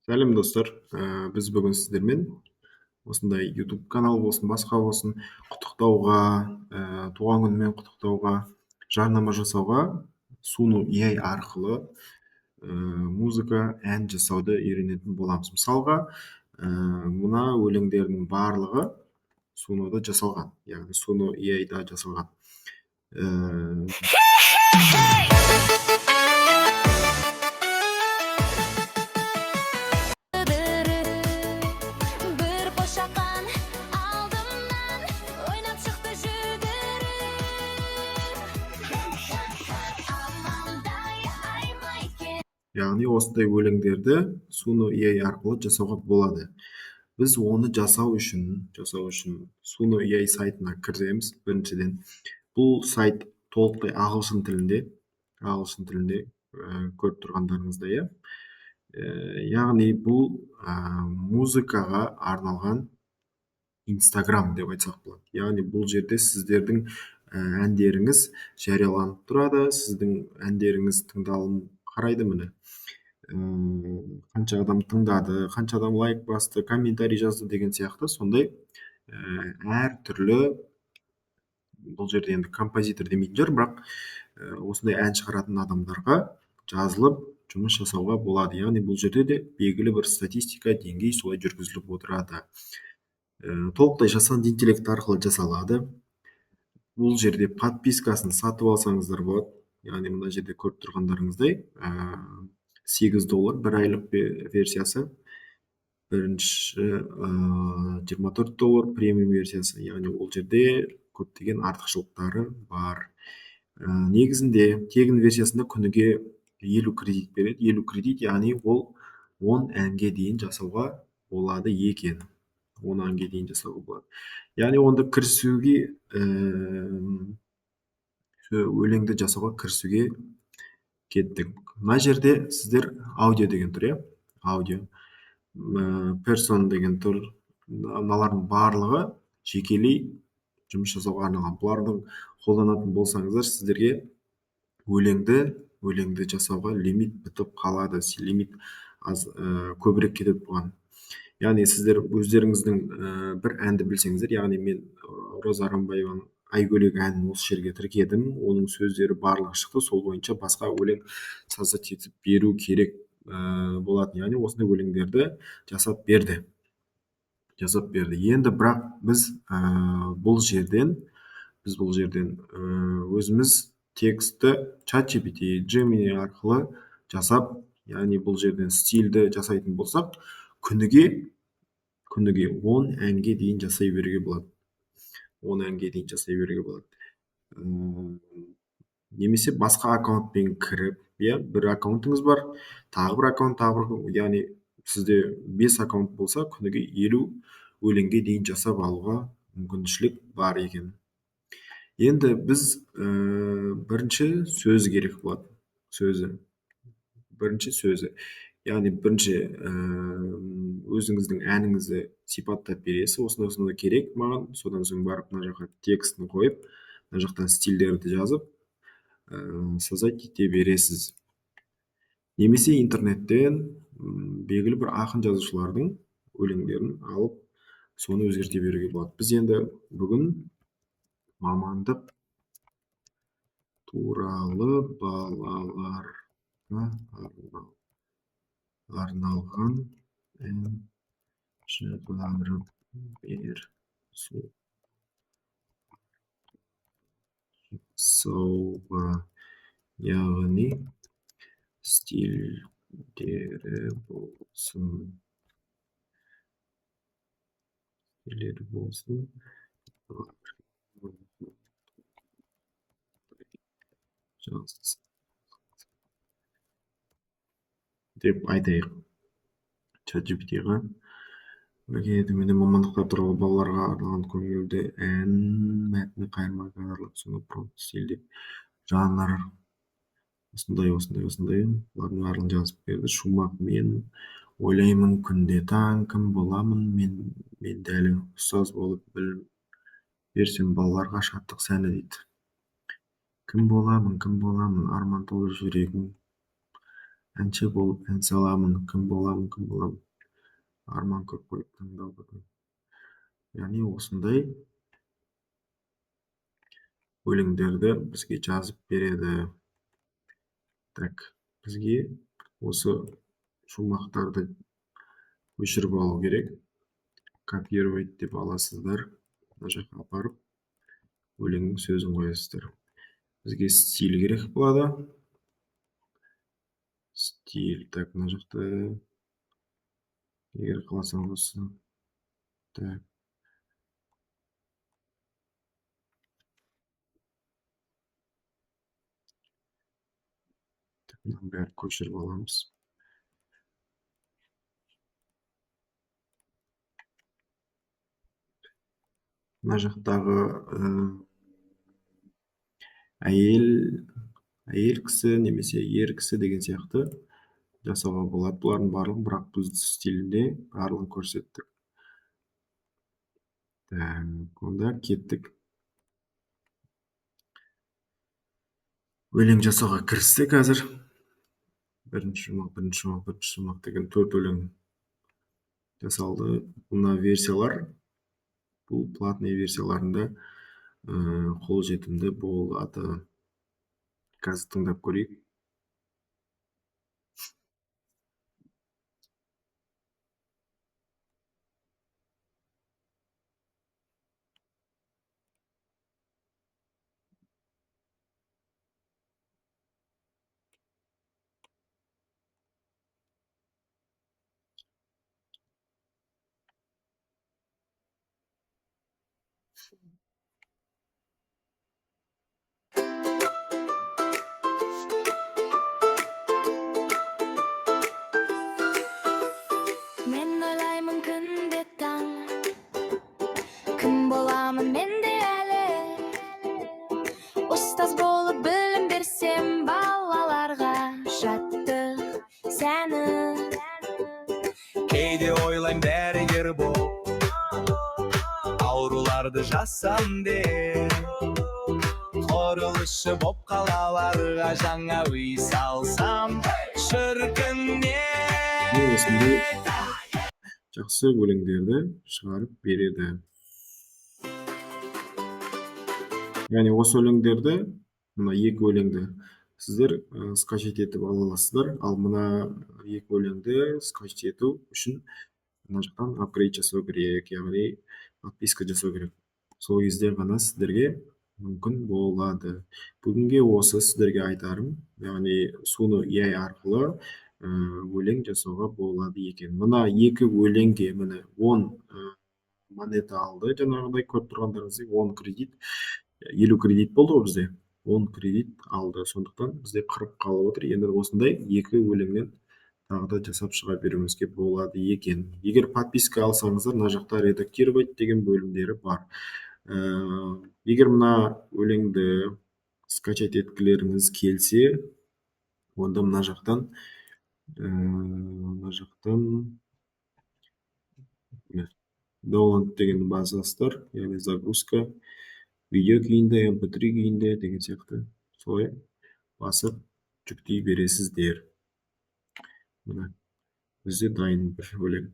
Сәлем достар. Біз бүгін сіздермен осындай YouTube канал болсын, басқа болсын, құттықтауға, туған күнімен құттықтауға, жарнама жасауға Suno AI арқылы музыка, ән жасауды үйренетін боламыз. Мысалға, мына өлеңдердің барлығы Suno'да жасалған, яғни Suno AI-да жасалған. Bir boşakan aldımdan oynap çıktı Яғни осындай өлеңдерді Suno AI арқылы жасауға болады. Біз оны жасау үшін Suno AI сайтына кіреміз біріншіден. Бұл сайт толықтай ағылшын тілінде көріп тұрғандарыңыздай, иә. Яғни бұл музыкаға арналған Instagram деп айтсақ болады. Яғни бұл жерде сіздердің әндеріңіз жарияланып тұрады, сіздің әндеріңіз тыңдалым қарайды міне. Қанша адам тыңдады, қанша адам лайк басты, комментарий жазды деген сияқты сондай әртүрлі, бұл жерде енді композитор демейтін шығар, бірақ осындай ән шығаратын адамдарға жазылып жұмыс жасауға болады. Яғни бұл жерде де белгілі бір статистика деңгей солай жүргізіліп отырады. Толықтай жасанды интеллект арқылы жасалады. Бұл жерде подпискасын сатып алсаңыздар болады. Яғни мына жерде көріп тұрғандарыңыздай $8 бір айлық версиясы, бірінші $24 премиум версиясы. Яғни ол жерде көптеген артықшылықтары бар. Негізінде тегін версиясында күніге 50 кредит береді. 50 кредит, яғни ол 10 әнге дейін жасауға болады екен. 10 әнге дейін жасауға болады. Яғни онда кірісуге, өлеңді жасауға кірісуге кеттік. Мына жерде сіздер аудио деген тұр, иә? Аудио. Person деген тұр. Мыналардың барлығы жекелей жұмыс жасауға арналған. Бұлардың қолданатын болсаңыздар, сіздерге өлеңді жасауға лимит бітіп қалады. Лимит көбірек кетіп бұған. Яғни сіздер өздеріңіздің бір әнді білсеңіздер, яғни мен Роза Рымбаеваның Айгөлек әнін осы жерге тіркедім, оның сөздері барлығы шықты, сол бойынша басқа өлең создать етіп беру керек болады. Яғни осындай өлеңдерді жасап берді. Енді бірақ біз бұл жерден өзіміз текстті ChatGPT, Gemini арқылы жасап, яғни бұл жерден стильді жасайтын болсақ, күніге 10 әнге дейін жасай беруге болады. 10 әнге дейін жасай беруге болады. Немесе басқа аккаунтпен кіріп, бір аккаунтыңыз бар, тағы бір аккаунт, яғни сізде 5 аккаунт болса, күніге 50 өлеңге дейін жасап алуға мүмкіншілік бар екен. Енді біз бірінші сөз керек болады. Бірінші сөзі. Яғни бірінші өзіңіздің әніңізді сипаттап бересіз, осындай керек маған, содан соң барып мына жаққа текстін қойып, мына жақтан стильдерді жазып, создать ете бересіз. Немесе интернеттен белгілі бір ақын жазушылардың өлеңдерін алып, соны өзгерте беруге болады. Біз енді бүгін мамандық туралы балаларға арналған ән шығарып жасауға, яғни стильдері болсын деп айтайық ChatGPT-ға. Міне мамандықтар туралы балаларға арналған көңілді ән мәтіні қайырма кадрлық соңы промпт стильде жанр осындай бұлардың барлығын жазып берді. Шумақ: мен ойлаймын күнде таң, кім боламын мен дәл ұстаз болып берсем балаларға шаттық сәні дейді. Кім боламын, арман толы жүрегім, әнші болып ән саламын, кім боламын, арман көп қойып таңдау бүгін. Яғни осындай өлеңдерді бізге жазып береді. Так, бізге осы шумақтарды өшіріп алу керек. Копировать деп аласыздар. Мына жаққа апарып, өлеңнің сөзін қоясыздар. Бізге стиль керек болады. Стиль, так, мына жақта егер қаласаңыз осы. Так. Мынаның бәрін көшіріп аламыз. Мына жақтағы әйел кісі немесе ер кісі деген сияқты жасауға болады. Бұлардың барлығын, бірақ біз стилінде барлығын көрсеттік. Онда кеттік. Өлең жасауға кірістік қазір. Бірінші шумақ деген 4 өлең жасалды. Мына версиялар, бұл платный версияларында қолжетімді болады. Қазір тыңдап көрейік. Мен ойлаймын күнде таң, кім боламын мен де әлі. Ұстаз болып білім берсем балаларға, жаттық сәні. Кейде ойлайм дәрігер болып, ауруларды жазсам деп. Құрылысшы боп қалаларға жаңа үй салсам, шіркінне. Осындай жақсы өлеңдерді шығарып береді. Яғни осы өлеңдерді, мына 2 өлеңді сіздер скачать етіп ала аласыздар, ал мына 2 өлеңді скачать ету үшін мына жақтан апгрейд жасау керек, яғни подписка жасау керек. Сол кезде ғана сіздерге мүмкін болады. Бүгінге осы сіздерге айтарым, яғни Suno AI арқылы өлең жасауға болады екен. Мына 2 өлеңге міне 10 монета алды. Жаңағыдай көріп тұрғандарыңыздай 10 кредит, 50 кредит болды ғой бізде. 10 кредит алды. Сондықтан бізде 40 қалып отыр. Енді осындай 2 өлеңнен тағы да жасап шыға беруімізге болады екен. Егер подписка алсаңыздар, мына жақта редактировать деген бөлімдері бар. Егер мына өлеңді скачать еткілеріңіз келсе, онда мына жақтан download деген басасыздар, яғни загрузка, видео күйінде, mp3 күйінде деген сияқты. Солай басып жүктей бересіздер. Мына бізде дайын бір өлең.